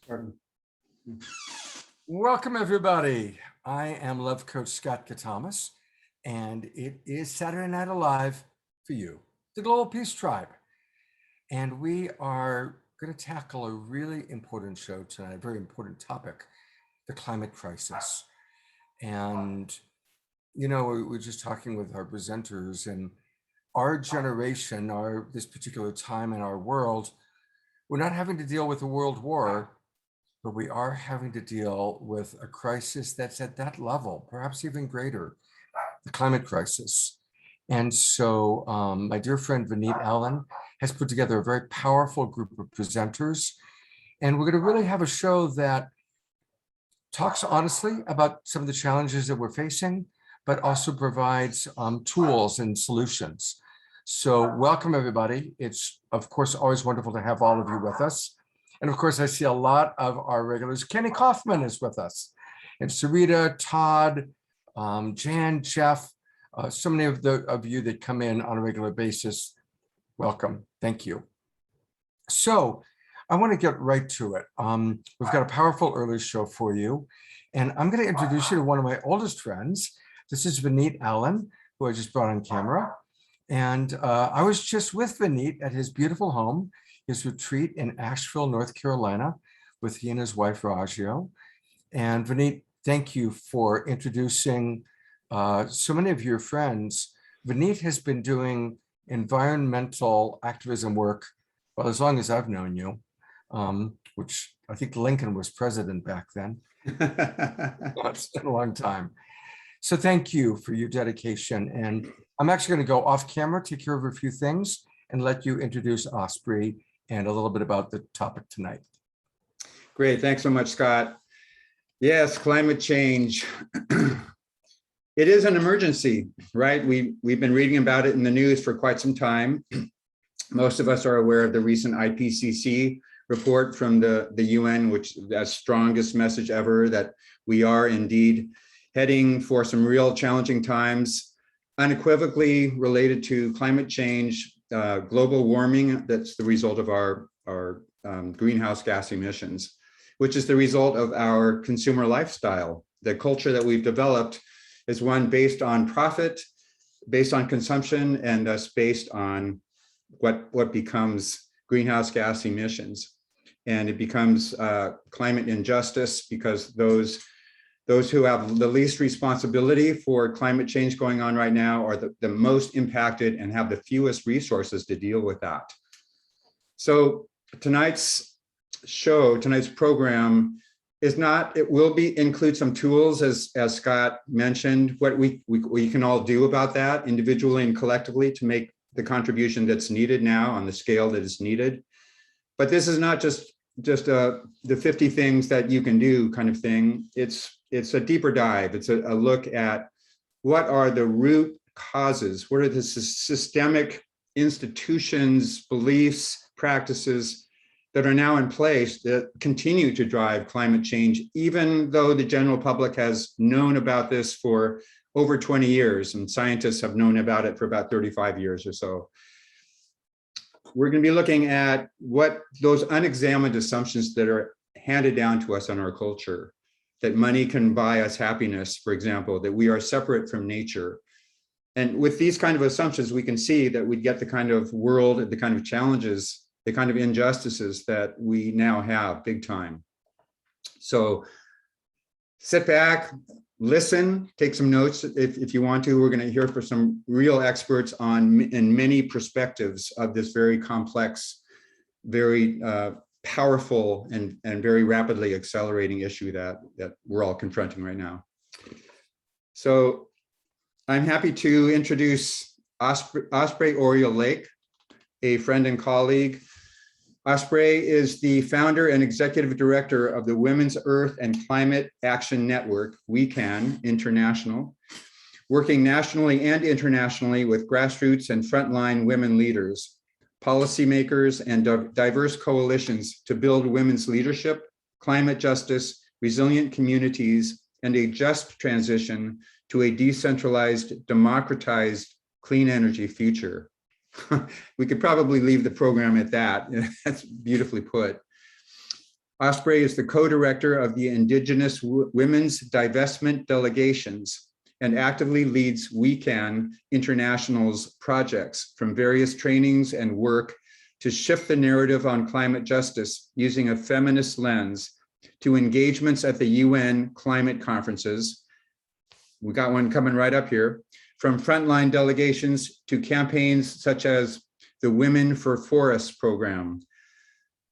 Pardon. Welcome, everybody. I am Love Coach Scott Catamas, and it is Saturday Night Alive for you, the Global Peace Tribe. And we are going to tackle a really important show tonight, a very important topic, the climate crisis. And, you know, we're just talking with our presenters, and our generation, this particular time in our world, we're not having to deal with a world war, but we are having to deal with a crisis that's at that level, perhaps even greater, the climate crisis. And so my dear friend Vineet Allen has put together a very powerful group of presenters. And we're going to really have a show that talks honestly about some of the challenges that we're facing, but also provides tools and solutions. So welcome, everybody. It's, of course, always wonderful to have all of you with us. And of course, I see a lot of our regulars. Kenny Kaufman is with us, and Sarita, Todd, Jan, Jeff, so many of you that come in on a regular basis. Welcome. Thank you. So I want to get right to it. We've got a powerful early show for you, and I'm going to introduce you to one of my oldest friends. This is Vineet Allen, who I just brought on camera. And I was just with Vineet at his beautiful home, his retreat in Asheville, North Carolina, with he and his wife, Ragio. And Vineet, thank you for introducing so many of your friends. Vineet has been doing environmental activism work, well, as long as I've known you, which I think Lincoln was president back then. It's been a long time. So thank you for your dedication. And I'm actually going to go off camera, take care of a few things, and let you introduce Osprey and a little bit about the topic tonight. Great, thanks so much, Scott. Yes, climate change. It is an emergency, right? We've been reading about it in the news for quite some time. Most of us are aware of the recent IPCC report from the UN, which is the strongest message ever, that we are indeed heading for some real challenging times, unequivocally related to climate change, global warming. That's the result of our greenhouse gas emissions, which is the result of our consumer lifestyle. The culture that we've developed is one based on profit, based on consumption, and thus based on what becomes greenhouse gas emissions. And it becomes climate injustice, because those who have the least responsibility for climate change going on right now are the most impacted and have the fewest resources to deal with that. So tonight's program is not, it will include some tools, as Scott mentioned, what we can all do about that individually and collectively to make the contribution that's needed now on the scale that is needed. But this is not just the 50 things that you can do kind of thing. It's a deeper dive. It's a look at what are the root causes, what are the systemic institutions, beliefs, practices that are now in place that continue to drive climate change, even though the general public has known about this for over 20 years, and scientists have known about it for about 35 years or so. We're going to be looking at what those unexamined assumptions that are handed down to us in our culture, that money can buy us happiness, for example, that we are separate from nature. And with these kind of assumptions, we can see that we get the kind of world, the kind of challenges, the kind of injustices that we now have big time. So sit back, listen, take some notes if you want to. We're going to hear from some real experts in many perspectives of this very complex, very powerful and very rapidly accelerating issue that we're all confronting right now. So I'm happy to introduce Osprey Oriole Lake, a friend and colleague. Osprey is the founder and executive director of the Women's Earth and Climate Action Network, We Can International, working nationally and internationally with grassroots and frontline women leaders, policymakers, and diverse coalitions to build women's leadership, climate justice, resilient communities, and a just transition to a decentralized, democratized, clean energy future. We could probably leave the program at that. That's beautifully put. Osprey is the co-director of the Indigenous Women's Divestment Delegations and actively leads We Can International's projects, from various trainings and work to shift the narrative on climate justice using a feminist lens, to engagements at the UN climate conferences. We got one coming right up here. From frontline delegations to campaigns such as the Women for Forests program.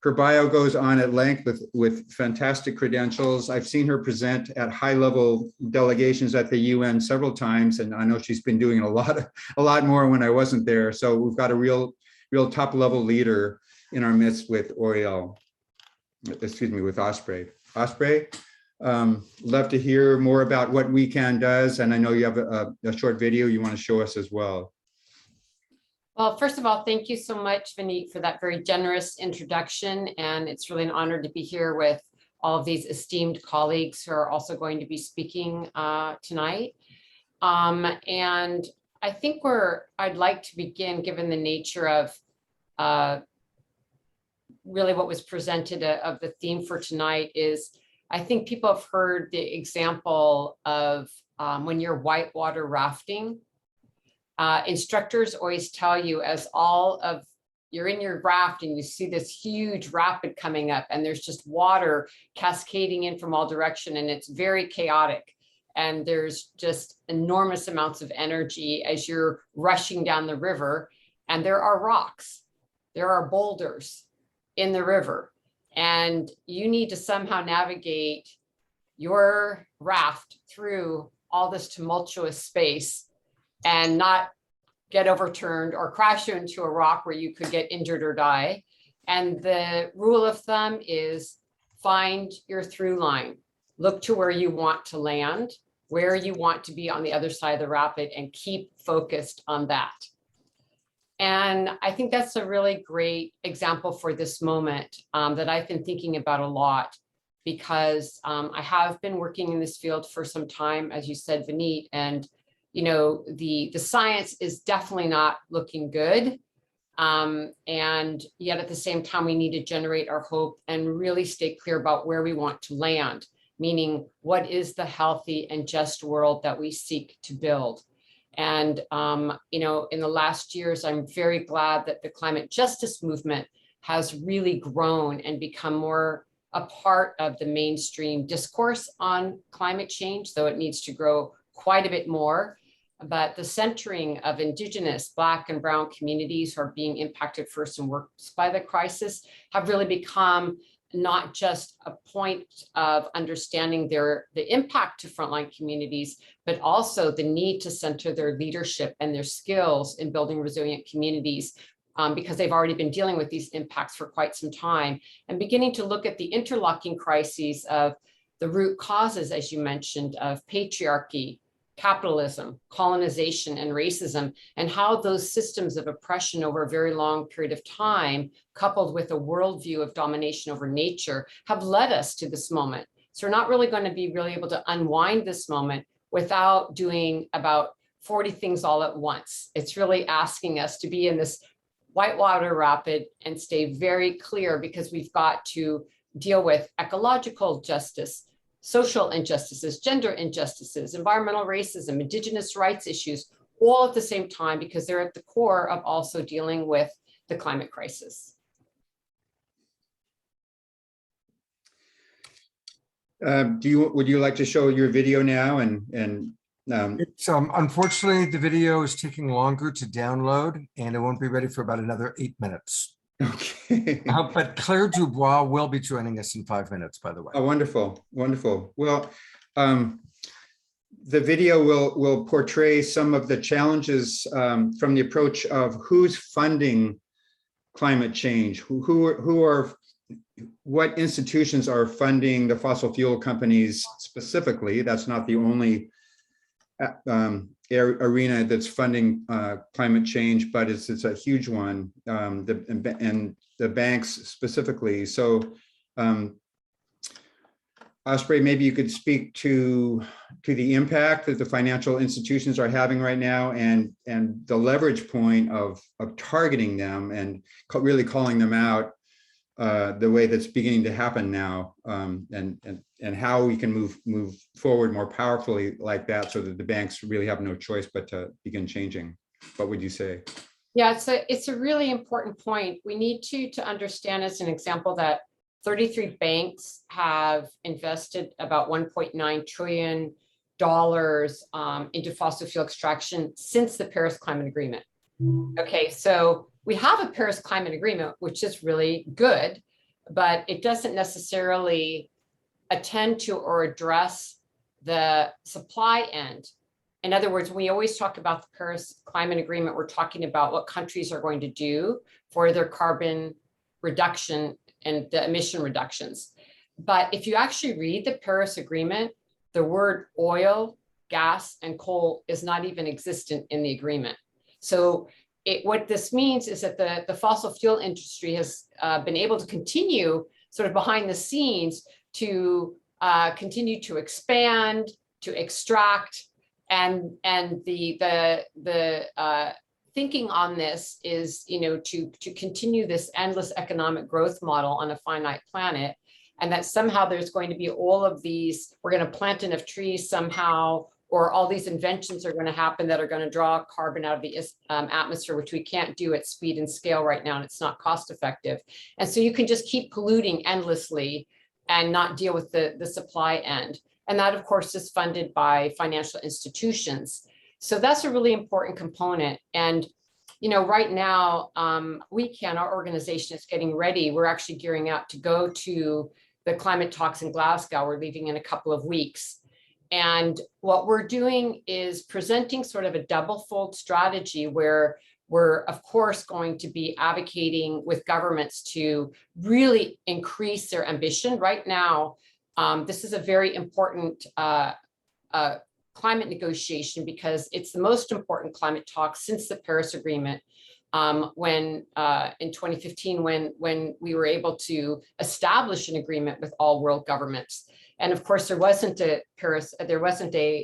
Her bio goes on at length with fantastic credentials. I've seen her present at high-level delegations at the UN several times, and I know she's been doing a lot more when I wasn't there. So we've got a real top-level leader in our midst with with Osprey. Osprey, love to hear more about what We Can does, and I know you have a short video you want to show us as well. Well, first of all, thank you so much, Vineet, for that very generous introduction. And it's really an honor to be here with all of these esteemed colleagues who are also going to be speaking tonight. And I think I'd like to begin, given the nature of really what was presented of the theme for tonight, is I think people have heard the example of when you're whitewater rafting. Instructors always tell you, as you're in your raft and you see this huge rapid coming up and there's just water cascading in from all direction and it's very chaotic. And there's just enormous amounts of energy as you're rushing down the river, and there are rocks, there are boulders in the river, and you need to somehow navigate your raft through all this tumultuous space and not get overturned or crash into a rock where you could get injured or die. And the rule of thumb is find your through line. Look to where you want to land, where you want to be on the other side of the rapid, and keep focused on that. And I think that's a really great example for this moment that I've been thinking about a lot, because I have been working in this field for some time, as you said, Vineet, and the science is definitely not looking good. And yet at the same time, we need to generate our hope and really stay clear about where we want to land, meaning what is the healthy and just world that we seek to build. And, in the last years, I'm very glad that the climate justice movement has really grown and become more a part of the mainstream discourse on climate change, though it needs to grow quite a bit more. But the centering of Indigenous, Black and Brown communities who are being impacted first and worst by the crisis have really become not just a point of understanding the impact to frontline communities, but also the need to center their leadership and their skills in building resilient communities, because they've already been dealing with these impacts for quite some time, and beginning to look at the interlocking crises of the root causes, as you mentioned, of patriarchy, capitalism, colonization, and racism, and how those systems of oppression over a very long period of time, coupled with a worldview of domination over nature, have led us to this moment. So we're not really going to be able to unwind this moment without doing about 40 things all at once. It's really asking us to be in this whitewater rapid and stay very clear, because we've got to deal with ecological justice, social injustices, gender injustices, environmental racism, Indigenous rights issues, all at the same time, because they're at the core of also dealing with the climate crisis. Would you like to show your video now? It's unfortunately, the video is taking longer to download, and it won't be ready for about another 8 minutes. Okay. But Claire Dubois will be joining us in 5 minutes, by the way. Oh, wonderful, wonderful. Well, the video will portray some of the challenges from the approach of who's funding climate change, what institutions are funding the fossil fuel companies specifically. That's not the only arena that's funding climate change, but it's a huge one, and the banks specifically. So Osprey, maybe you could speak to the impact that the financial institutions are having right now, and the leverage point of targeting them and really calling them out the way that's beginning to happen now, and how we can move forward more powerfully like that, so that the banks really have no choice but to begin changing. What would you say? Yeah, it's a really important point. We need to understand, as an example, that 33 banks have invested about $1.9 trillion into fossil fuel extraction since the Paris Climate Agreement. Okay, so we have a Paris Climate Agreement, which is really good, but it doesn't necessarily attend to or address the supply end. In other words, we always talk about the Paris Climate Agreement, we're talking about what countries are going to do for their carbon reduction and the emission reductions. But if you actually read the Paris Agreement, the word oil, gas, and coal is not even existent in the agreement. So what this means is that the fossil fuel industry has been able to continue sort of behind the scenes to continue to expand, to extract, and the thinking on this is, to continue this endless economic growth model on a finite planet, and that somehow there's going to be all of these, we're going to plant enough trees somehow, or all these inventions are going to happen that are going to draw carbon out of the atmosphere, which we can't do at speed and scale right now, and it's not cost effective. And so you can just keep polluting endlessly and not deal with the supply end. And that, of course, is funded by financial institutions. So that's a really important component. And, right now, our organization is getting ready. We're actually gearing up to go to the climate talks in Glasgow. We're leaving in a couple of weeks. And what we're doing is presenting sort of a double-fold strategy where we're, of course, going to be advocating with governments to really increase their ambition. Right now, this is a very important climate negotiation because it's the most important climate talk since the Paris Agreement, when in 2015, when we were able to establish an agreement with all world governments. And of course, there wasn't a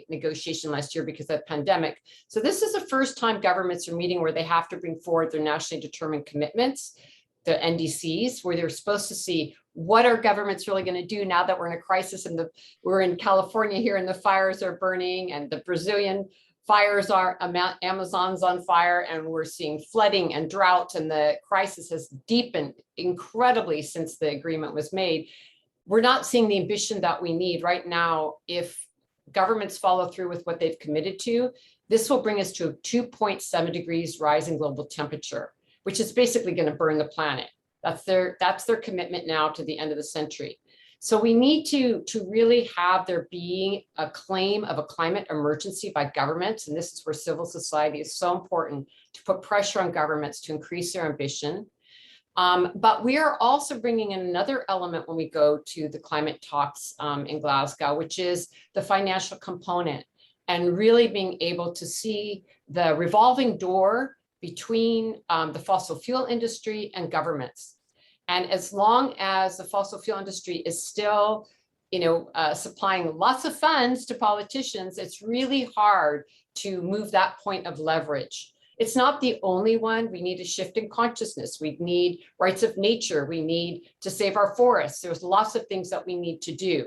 negotiation last year because of the pandemic. So this is the first time governments are meeting where they have to bring forward their nationally determined commitments, the NDCs, where they're supposed to see what are governments really going to do now that we're in a crisis, and we're in California here and the fires are burning, and the Brazilian fires are, Amazon's on fire, and we're seeing flooding and drought, and the crisis has deepened incredibly since the agreement was made. We're not seeing the ambition that we need right now. If governments follow through with what they've committed to, this will bring us to a 2.7 degrees rise in global temperature, which is basically going to burn the planet. That's their commitment now to the end of the century. So we need to really have there being a claim of a climate emergency by governments. And this is where civil society is so important, to put pressure on governments to increase their ambition. But we are also bringing in another element when we go to the climate talks in Glasgow, which is the financial component, and really being able to see the revolving door between the fossil fuel industry and governments. And as long as the fossil fuel industry is still, supplying lots of funds to politicians, it's really hard to move that point of leverage. It's not the only one. We need a shift in consciousness. We need rights of nature. We need to save our forests. There's lots of things that we need to do.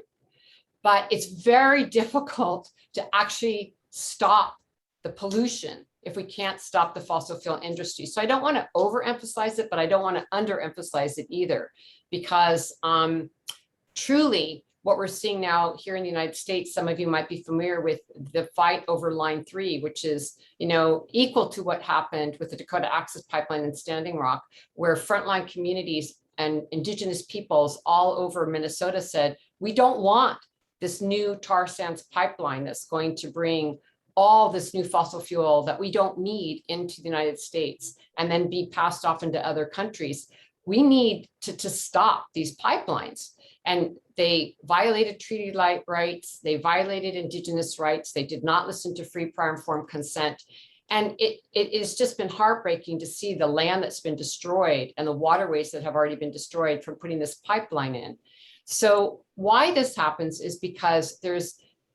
But it's very difficult to actually stop the pollution if we can't stop the fossil fuel industry. So I don't want to overemphasize it, but I don't want to underemphasize it either, because truly what we're seeing now here in the United States, some of you might be familiar with the fight over Line 3, which is, equal to what happened with the Dakota Access Pipeline in Standing Rock, where frontline communities and indigenous peoples all over Minnesota said, we don't want this new tar sands pipeline that's going to bring all this new fossil fuel that we don't need into the United States and then be passed off into other countries. We need to stop these pipelines. And they violated treaty rights. They violated indigenous rights. They did not listen to free, prior, informed consent. And it has just been heartbreaking to see the land that's been destroyed and the waterways that have already been destroyed from putting this pipeline in. So why this happens is because there's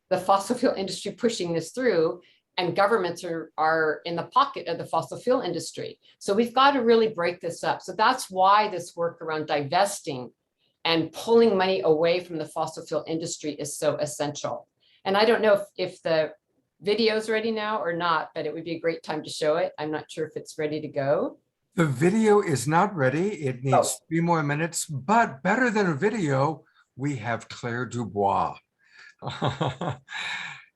the fossil fuel industry pushing this through, and governments are in the pocket of the fossil fuel industry. So we've got to really break this up. So that's why this work around divesting and pulling money away from the fossil fuel industry is so essential. And I don't know if the video's ready now or not, but it would be a great time to show it. I'm not sure if it's ready to go. The video is not ready. It needs Oh. 3 more minutes, but better than a video, we have Claire Dubois.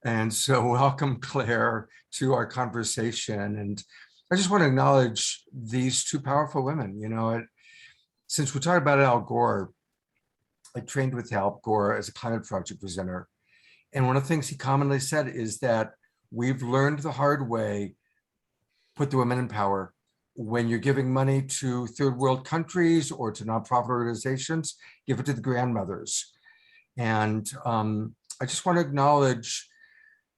And so welcome, Claire, to our conversation. And I just want to acknowledge these 2 powerful women. You know, since we're talking about Al Gore, I trained with Al Gore as a climate project presenter. And one of the things he commonly said is that we've learned the hard way, put the women in power. When you're giving money to third world countries or to nonprofit organizations, give it to the grandmothers. And I just want to acknowledge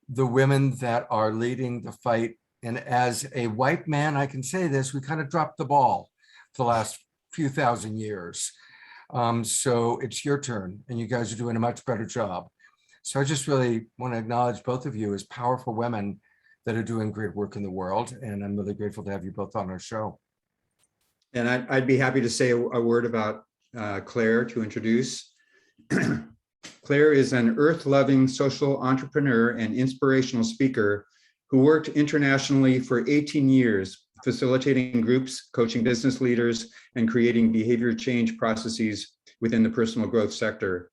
the women that are leading the fight. And as a white man, I can say this, we kind of dropped the ball the last few thousand years. So it's your turn, and you guys are doing a much better job. So I just really want to acknowledge both of you as powerful women that are doing great work in the world. And I'm really grateful to have you both on our show. And I'd be happy to say a word about Claire to introduce. Claire is an earth-loving social entrepreneur and inspirational speaker who worked internationally for 18 years, facilitating groups, coaching business leaders, and creating behavior change processes within the personal growth sector.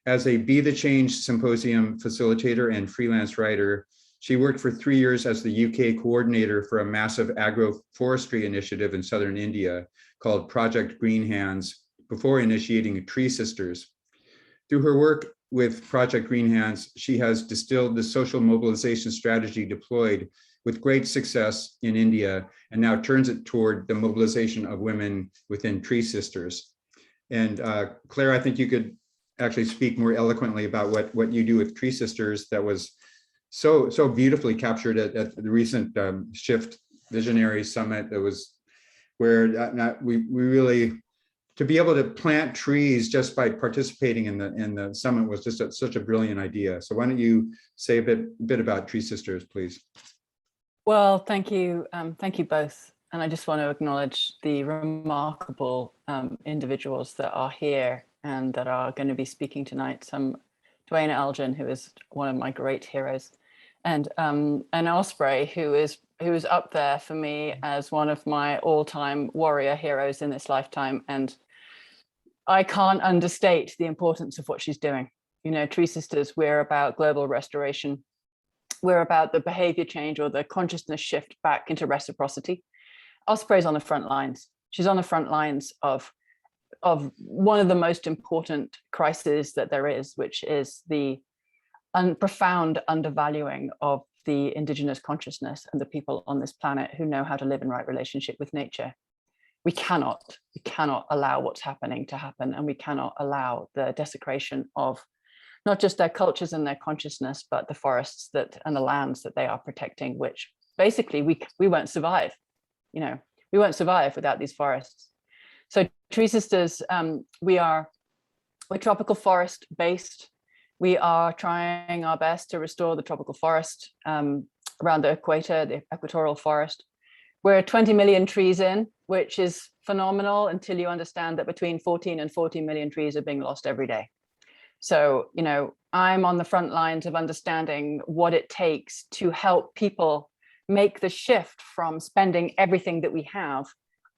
As a Be the Change Symposium facilitator and freelance writer, she worked for 3 years as the UK coordinator for a massive agroforestry initiative in southern India called Project Green Hands before initiating Tree Sisters. Through her work with Project Green Hands, she has distilled the social mobilization strategy deployed with great success in India and now turns it toward the mobilization of women within Tree Sisters. And Claire, I think you could actually speak more eloquently about what you do with Tree Sisters that was so beautifully captured at the recent Shift Visionary Summit. That was where we really, to be able to plant trees just by participating in the summit was just such a brilliant idea. So why don't you say a bit about Tree Sisters, please? Well, thank you both. And I just want to acknowledge the remarkable individuals that are here and that are going to be speaking tonight. Dwayne Elgin, who is one of my great heroes, and Osprey, who is up there for me as one of my all-time warrior heroes in this lifetime. And I can't understate the importance of what she's doing. You know, Tree Sisters, we're about global restoration. We're about the behavior change or the consciousness shift back into reciprocity. Osprey's on the front lines. She's on the front lines of one of the most important crises that there is, which is the profound undervaluing of the indigenous consciousness and the people on this planet who know how to live in right relationship with nature. We cannot allow what's happening to happen, and we cannot allow the desecration of not just their cultures and their consciousness, but the forests and the lands that they are protecting, which basically we won't survive. You know, we won't survive without these forests. So Tree Sisters, we're tropical forest based. We are trying our best to restore the tropical forest around the equator, the equatorial forest. We're 20 million trees in, which is phenomenal until you understand that between 14 and 40 million trees are being lost every day. So, you know, I'm on the front lines of understanding what it takes to help people make the shift from spending everything that we have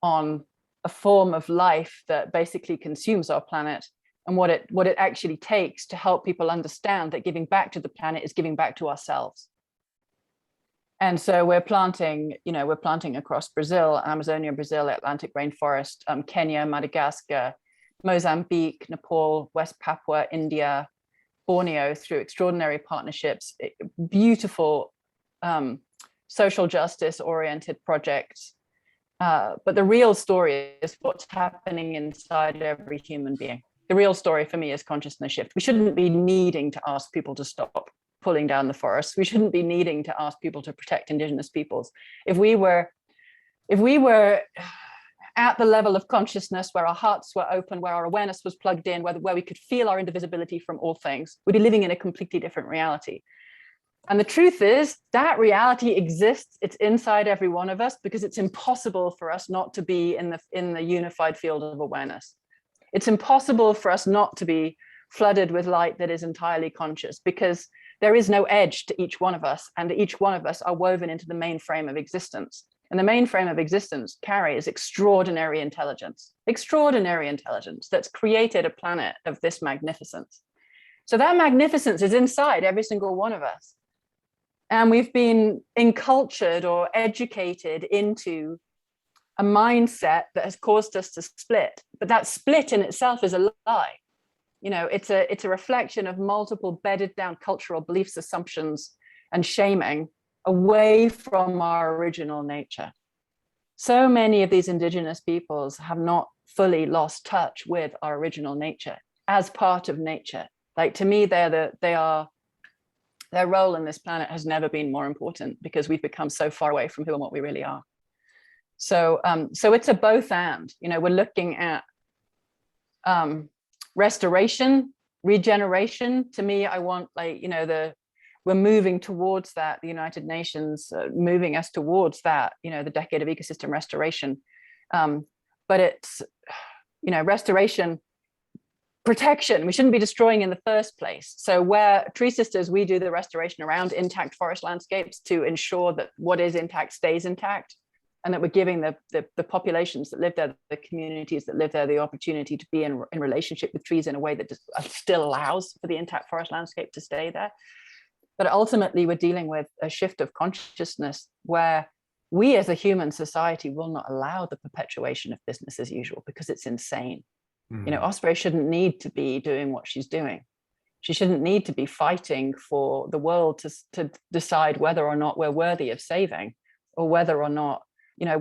on a form of life that basically consumes our planet, and what it actually takes to help people understand that giving back to the planet is giving back to ourselves. And so we're planting across Brazil, Amazonia, Brazil, Atlantic rainforest, Kenya, Madagascar, Mozambique, Nepal, West Papua, India, Borneo, through extraordinary partnerships, beautiful social justice oriented projects. But the real story is what's happening inside every human being. The real story for me is consciousness shift. We shouldn't be needing to ask people to stop pulling down the forests. We shouldn't be needing to ask people to protect indigenous peoples. If we were at the level of consciousness where our hearts were open, where our awareness was plugged in, where we could feel our indivisibility from all things, we'd be living in a completely different reality. And the truth is that reality exists. It's inside every one of us because it's impossible for us not to be in the unified field of awareness. It's impossible for us not to be flooded with light that is entirely conscious, because there is no edge to each one of us, and each one of us are woven into the main frame of existence. And the main frame of existence carries extraordinary intelligence that's created a planet of this magnificence. So that magnificence is inside every single one of us. And we've been encultured or educated into a mindset that has caused us to split. But that split in itself is a lie. You know, it's a reflection of multiple bedded down cultural beliefs, assumptions, and shaming away from our original nature. So many of these indigenous peoples have not fully lost touch with our original nature as part of nature. Like, to me, their role in this planet has never been more important, because we've become so far away from who and what we really are. So it's a both and. You know, we're looking at restoration, regeneration. To me, I want, like, you know, we're moving towards that. The United Nations moving us towards that. You know, the decade of ecosystem restoration. But it's, you know, restoration. Protection, we shouldn't be destroying in the first place. So where Tree Sisters, we do the restoration around intact forest landscapes to ensure that what is intact stays intact, and that we're giving the populations that live there, the communities that live there, the opportunity to be in relationship with trees in a way that still allows for the intact forest landscape to stay there. But ultimately, we're dealing with a shift of consciousness where we as a human society will not allow the perpetuation of business as usual, because it's insane. You know, Osprey shouldn't need to be doing what she's doing. She shouldn't need to be fighting for the world to decide whether or not we're worthy of saving, or whether or not, you know,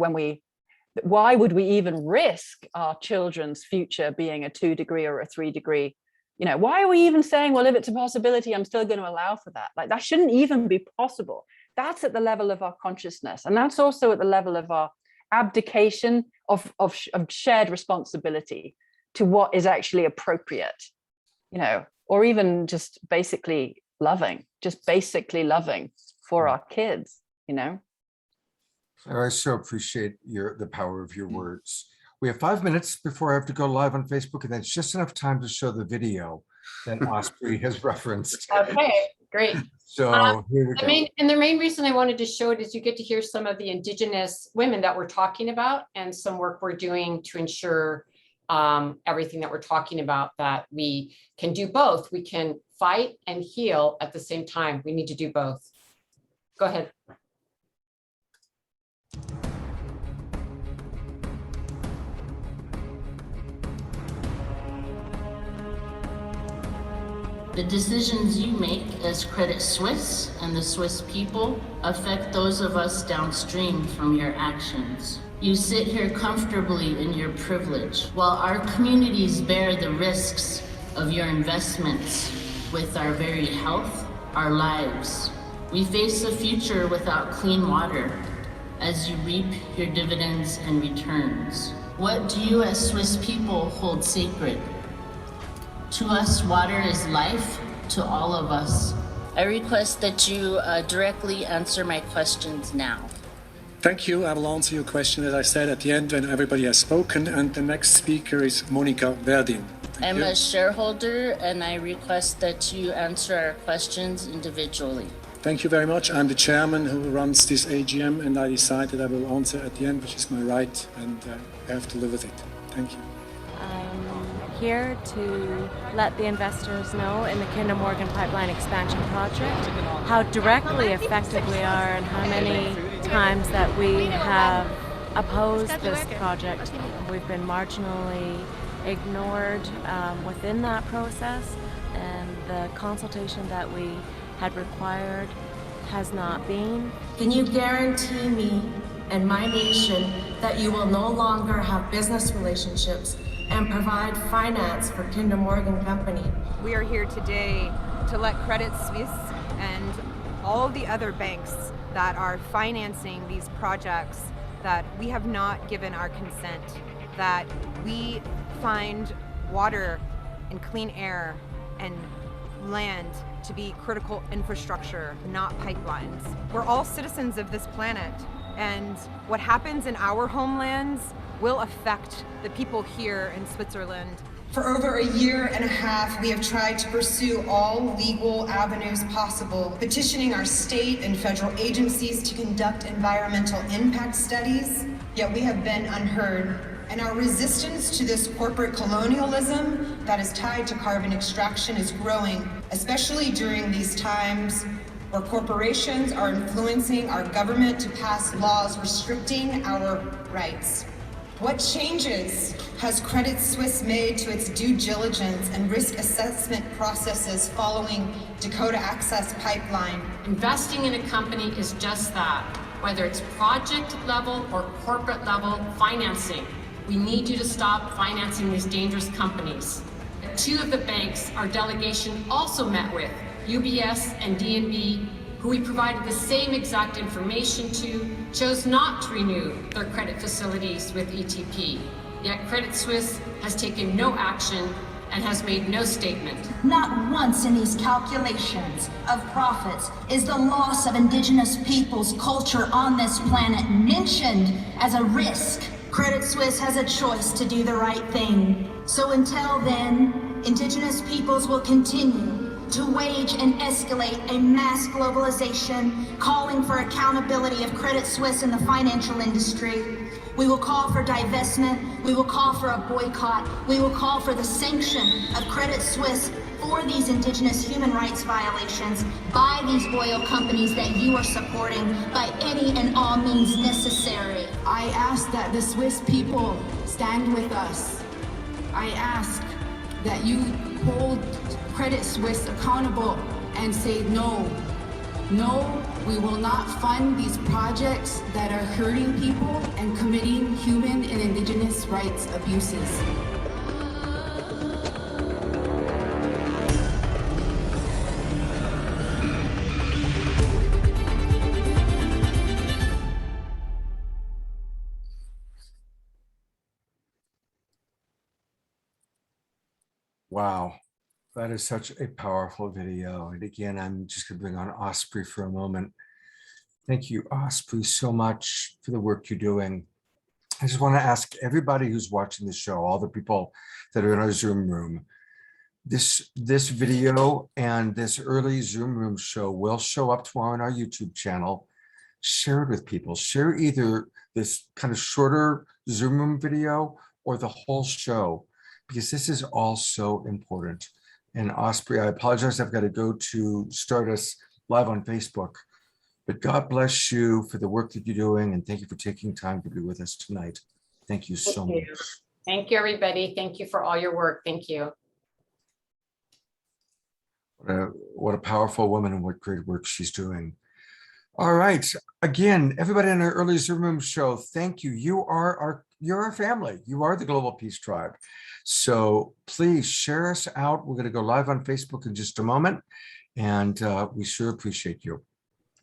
why would we even risk our children's future being a 2-degree or a 3-degree? You know, why are we even saying, well, if it's a possibility, I'm still going to allow for that? Like, that shouldn't even be possible. That's at the level of our consciousness. And that's also at the level of our abdication of shared responsibility to what is actually appropriate, you know, or even just basically loving for our kids, you know. I so appreciate the power of your words. We have 5 minutes before I have to go live on Facebook, and that's just enough time to show the video that Osprey has referenced. Okay, great. So here we go. The main reason I wanted to show it is you get to hear some of the indigenous women that we're talking about, and some work we're doing to ensure everything that we're talking about, that we can do both. We can fight and heal at the same time. We need to do both. Go ahead. The decisions you make as Credit Suisse and the Swiss people affect those of us downstream from your actions. You sit here comfortably in your privilege, while our communities bear the risks of your investments with our very health, our lives. We face a future without clean water as you reap your dividends and returns. What do you as Swiss people hold sacred? To us, water is life, to all of us. I request that you directly answer my questions now. Thank you. I will answer your question, as I said, at the end when everybody has spoken. And the next speaker is Monica Verdin. I'm a shareholder, and I request that you answer our questions individually. Thank you very much. I'm the chairman who runs this AGM, and I decided I will answer at the end, which is my right, and I have to live with it. Thank you. I'm here to let the investors know in the Kinder Morgan Pipeline Expansion Project how directly affected we are, and how many times that we have opposed this project. We've been marginally ignored within that process, and the consultation that we had required has not been. Can you guarantee me and my nation that you will no longer have business relationships and provide finance for Kinder Morgan Company? We are here today to let Credit Suisse and all the other banks that are financing these projects that we have not given our consent, that we find water and clean air and land to be critical infrastructure, not pipelines. We're all citizens of this planet, and what happens in our homelands will affect the people here in Switzerland. For over a year and a half, we have tried to pursue all legal avenues possible, petitioning our state and federal agencies to conduct environmental impact studies, yet we have been unheard. And our resistance to this corporate colonialism that is tied to carbon extraction is growing, especially during these times where corporations are influencing our government to pass laws restricting our rights. What changes has Credit Suisse made to its due diligence and risk assessment processes following Dakota Access Pipeline? Investing in a company is just that, whether it's project level or corporate level financing. We need you to stop financing these dangerous companies. Two of the banks our delegation also met with, UBS and DNB, who we provided the same exact information to, chose not to renew their credit facilities with ETP. Yet Credit Suisse has taken no action and has made no statement. Not once in these calculations of profits is the loss of indigenous peoples' culture on this planet mentioned as a risk. Credit Suisse has a choice to do the right thing. So until then, indigenous peoples will continue to wage and escalate a mass globalization, calling for accountability of Credit Suisse in the financial industry. We will call for divestment, we will call for a boycott, we will call for the sanction of Credit Suisse for these indigenous human rights violations by these oil companies that you are supporting by any and all means necessary. I ask that the Swiss people stand with us. I ask that you hold Credit Suisse accountable and say no. No, we will not fund these projects that are hurting people and committing human and indigenous rights abuses. Wow, that is such a powerful video. And again, I'm just going to bring on Osprey for a moment. Thank you, Osprey, so much for the work you're doing. I just want to ask everybody who's watching the show, all the people that are in our Zoom room, this video and this early Zoom room show will show up tomorrow on our YouTube channel. Share it with people. Share either this kind of shorter Zoom room video or the whole show, because this is all so important. And Osprey, I apologize, I've got to go to start us live on Facebook. But God bless you for the work that you're doing, and thank you for taking time to be with us tonight. Thank you so much. Thank you, everybody. Thank you for all your work. Thank you. What a powerful woman and what great work she's doing. All right. Again, everybody in our early Zoom room show, thank you. You're our family. You are the Global Peace Tribe. So please share us out. We're going to go live on Facebook in just a moment, and we sure appreciate you.